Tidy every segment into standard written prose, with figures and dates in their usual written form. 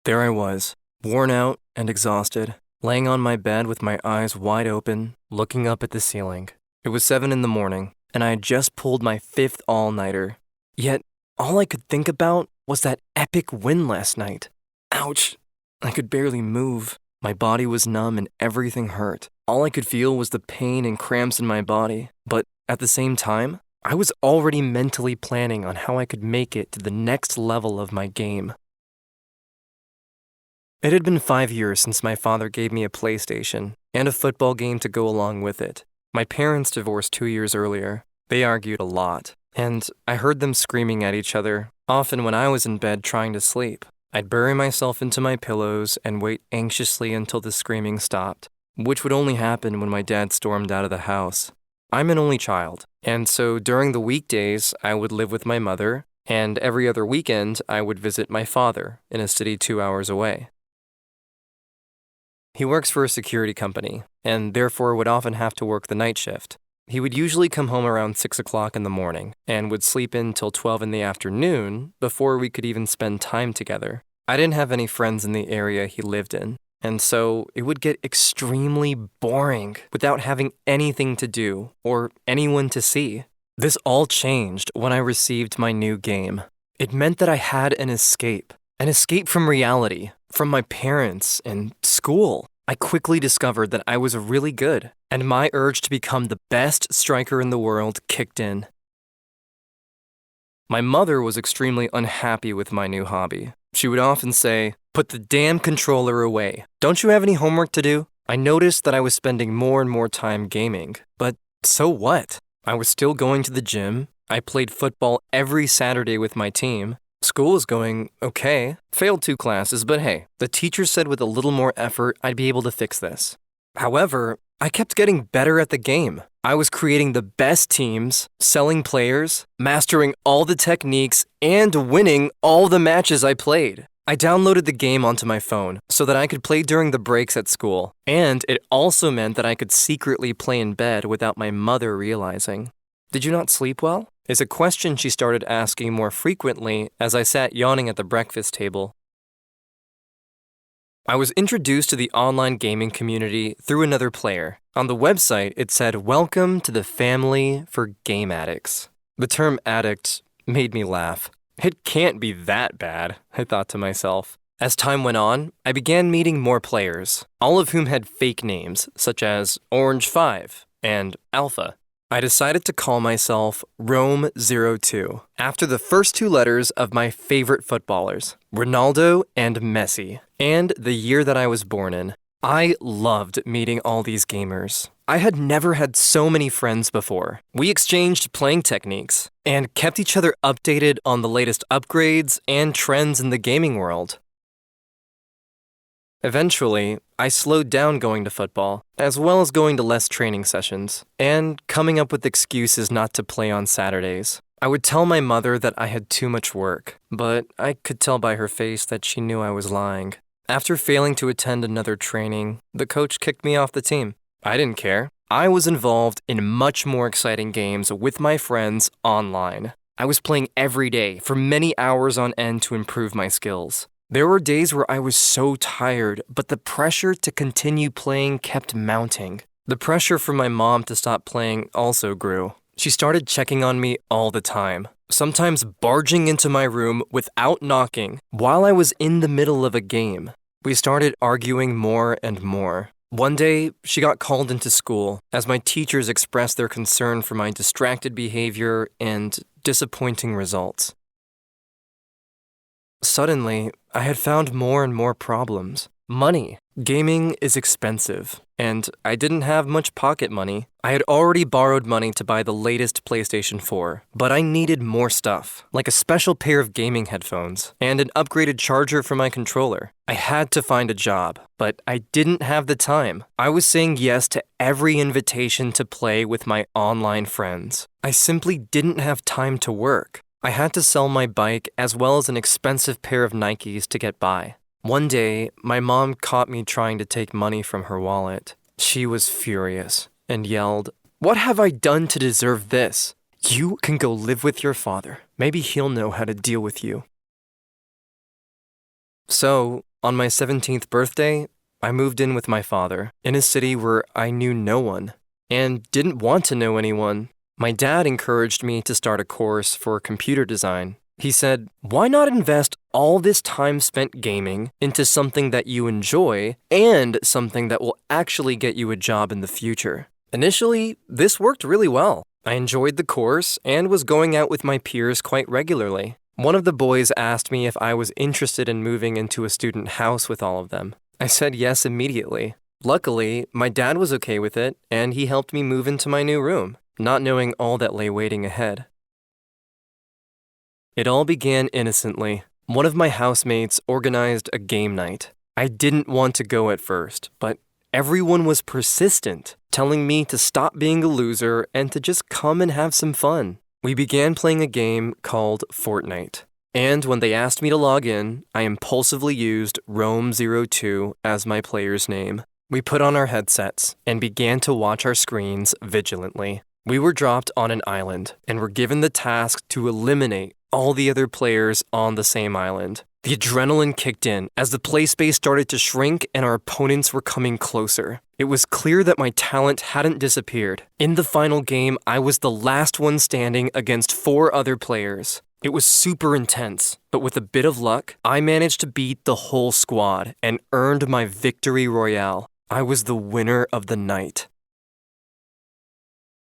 There I was, worn out and exhausted, laying on my bed with my eyes wide open, looking up at the ceiling. It was 7 in the morning, and I had just pulled my fifth all-nighter. Yet, all I could think about was that epic win last night. Ouch! I could barely move. My body was numb and everything hurt. All I could feel was the pain and cramps in my body. But at the same time, I was already mentally planning on how I could make it to the next level of my game. It had been 5 years since my father gave me a PlayStation and a football game to go along with it. My parents divorced 2 years earlier. They argued a lot, and I heard them screaming at each other, often when I was in bed trying to sleep. I'd bury myself into my pillows and wait anxiously until the screaming stopped, which would only happen when my dad stormed out of the house. I'm an only child, and so during the weekdays, I would live with my mother, and every other weekend, I would visit my father in a city 2 hours away. He works for a security company, and therefore would often have to work the night shift. He would usually come home around 6 o'clock in the morning, and would sleep in till 12 in the afternoon before we could even spend time together. I didn't have any friends in the area he lived in, and so it would get extremely boring without having anything to do or anyone to see. This all changed when I received my new game. It meant that I had an escape from reality, from my parents and school. I quickly discovered that I was really good, and my urge to become the best striker in the world kicked in. My mother was extremely unhappy with my new hobby. She would often say, "Put the damn controller away. Don't you have any homework to do?" I noticed that I was spending more and more time gaming, but so what? I was still going to the gym. I played football every Saturday with my team. School was going okay. Failed 2 classes, but hey, the teacher said with a little more effort, I'd be able to fix this. However, I kept getting better at the game. I was creating the best teams, selling players, mastering all the techniques, and winning all the matches I played. I downloaded the game onto my phone so that I could play during the breaks at school, and it also meant that I could secretly play in bed without my mother realizing. "Did you not sleep well?" is a question she started asking more frequently as I sat yawning at the breakfast table. I was introduced to the online gaming community through another player. On the website, it said, "Welcome to the family for game addicts." The term addict made me laugh. It can't be that bad, I thought to myself. As time went on, I began meeting more players, all of whom had fake names, such as Orange 5 and Alpha. I decided to call myself Rome02, after the first 2 letters of my favorite footballers, Ronaldo and Messi, and the year that I was born in. I loved meeting all these gamers. I had never had so many friends before. We exchanged playing techniques and kept each other updated on the latest upgrades and trends in the gaming world. Eventually, I slowed down going to football, as well as going to less training sessions, and coming up with excuses not to play on Saturdays. I would tell my mother that I had too much work, but I could tell by her face that she knew I was lying. After failing to attend another training, the coach kicked me off the team. I didn't care. I was involved in much more exciting games with my friends online. I was playing every day for many hours on end to improve my skills. There were days where I was so tired, but the pressure to continue playing kept mounting. The pressure from my mom to stop playing also grew. She started checking on me all the time, sometimes barging into my room without knocking while I was in the middle of a game. We started arguing more and more. One day, she got called into school as my teachers expressed their concern for my distracted behavior and disappointing results. Suddenly, I had found more and more problems. Money. Gaming is expensive, and I didn't have much pocket money. I had already borrowed money to buy the latest PlayStation 4, but I needed more stuff, like a special pair of gaming headphones and an upgraded charger for my controller. I had to find a job, but I didn't have the time. I was saying yes to every invitation to play with my online friends. I simply didn't have time to work. I had to sell my bike as well as an expensive pair of Nikes to get by. One day, my mom caught me trying to take money from her wallet. She was furious and yelled, "What have I done to deserve this? You can go live with your father. Maybe he'll know how to deal with you." So, On my 17th birthday, I moved in with my father in a city where I knew no one and didn't want to know anyone. My dad encouraged me to start a course for computer design. He said, "Why not invest all this time spent gaming into something that you enjoy and something that will actually get you a job in the future?" Initially, this worked really well. I enjoyed the course and was going out with my peers quite regularly. One of the boys asked me if I was interested in moving into a student house with all of them. I said yes immediately. Luckily, my dad was okay with it, and he helped me move into my new room, not knowing all that lay waiting ahead. It all began innocently. One of my housemates organized a game night. I didn't want to go at first, but everyone was persistent, telling me to stop being a loser and to just come and have some fun. We began playing a game called Fortnite. And when they asked me to log in, I impulsively used Rome02 as my player's name. We put on our headsets and began to watch our screens vigilantly. We were dropped on an island and were given the task to eliminate all the other players on the same island. The adrenaline kicked in as the play space started to shrink and our opponents were coming closer. It was clear that my talent hadn't disappeared. In the final game, I was the last one standing against 4 other players. It was super intense, but with a bit of luck, I managed to beat the whole squad and earned my victory royale. I was the winner of the night.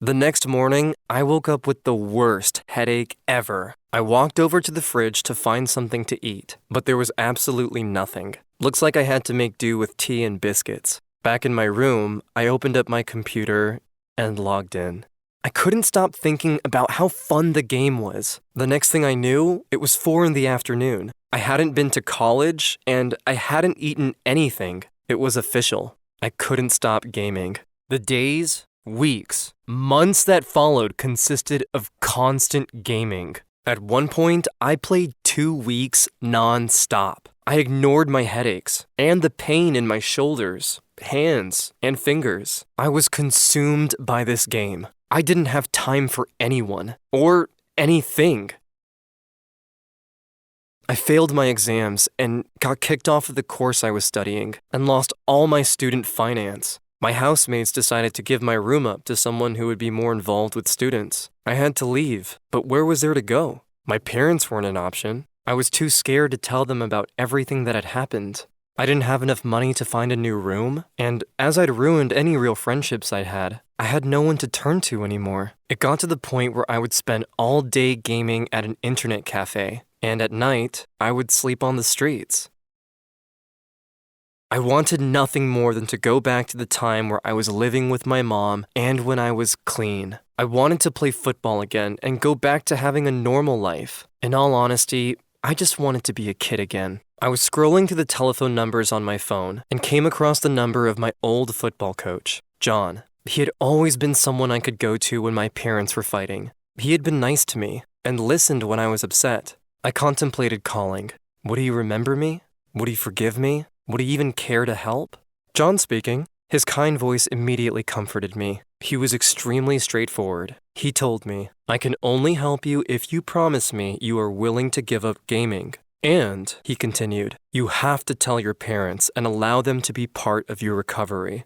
The next morning, I woke up with the worst headache ever. I walked over to the fridge to find something to eat, but there was absolutely nothing. Looks like I had to make do with tea and biscuits. Back in my room, I opened up my computer and logged in. I couldn't stop thinking about how fun the game was. The next thing I knew, it was 4 in the afternoon. I hadn't been to college, and I hadn't eaten anything. It was official. I couldn't stop gaming. The days, weeks, months that followed consisted of constant gaming. At one point, I played 2 weeks non-stop. I ignored my headaches and the pain in my shoulders, hands, and fingers. I was consumed by this game. I didn't have time for anyone or anything. I failed my exams and got kicked off of the course I was studying and lost all my student finance. My housemates decided to give my room up to someone who would be more involved with students. I had to leave, but where was there to go? My parents weren't an option. I was too scared to tell them about everything that had happened. I didn't have enough money to find a new room, and as I'd ruined any real friendships I had no one to turn to anymore. It got to the point where I would spend all day gaming at an internet cafe, and at night, I would sleep on the streets. I wanted nothing more than to go back to the time where I was living with my mom and when I was clean. I wanted to play football again and go back to having a normal life. In all honesty, I just wanted to be a kid again. I was scrolling through the telephone numbers on my phone and came across the number of my old football coach, John. He had always been someone I could go to when my parents were fighting. He had been nice to me and listened when I was upset. I contemplated calling. Would he remember me? Would he forgive me? Would he even care to help? John speaking. His kind voice immediately comforted me. He was extremely straightforward. He told me, "I can only help you if you promise me you are willing to give up gaming. And," he continued, "you have to tell your parents and allow them to be part of your recovery."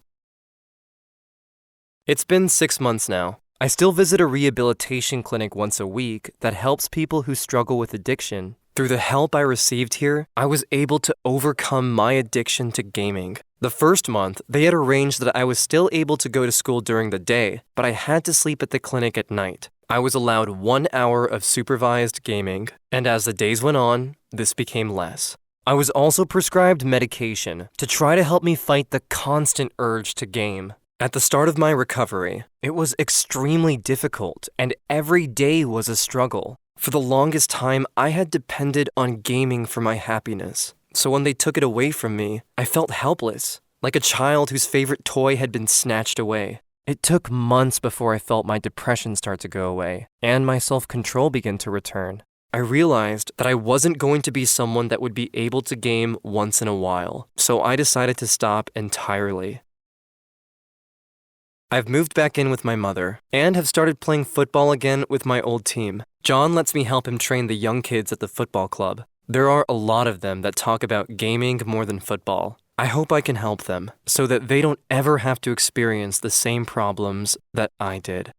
It's been 6 months now. I still visit a rehabilitation clinic once a week that helps people who struggle with addiction. Through the help I received here, I was able to overcome my addiction to gaming. The first month, they had arranged that I was still able to go to school during the day, but I had to sleep at the clinic at night. I was allowed 1 hour of supervised gaming, and as the days went on, this became less. I was also prescribed medication to try to help me fight the constant urge to game. At the start of my recovery, it was extremely difficult, and every day was a struggle. For the longest time, I had depended on gaming for my happiness. So when they took it away from me, I felt helpless, like a child whose favorite toy had been snatched away. It took months before I felt my depression start to go away, and my self-control begin to return. I realized that I wasn't going to be someone that would be able to game once in a while, so I decided to stop entirely. I've moved back in with my mother, and have started playing football again with my old team. John lets me help him train the young kids at the football club. There are a lot of them that talk about gaming more than football. I hope I can help them so that they don't ever have to experience the same problems that I did.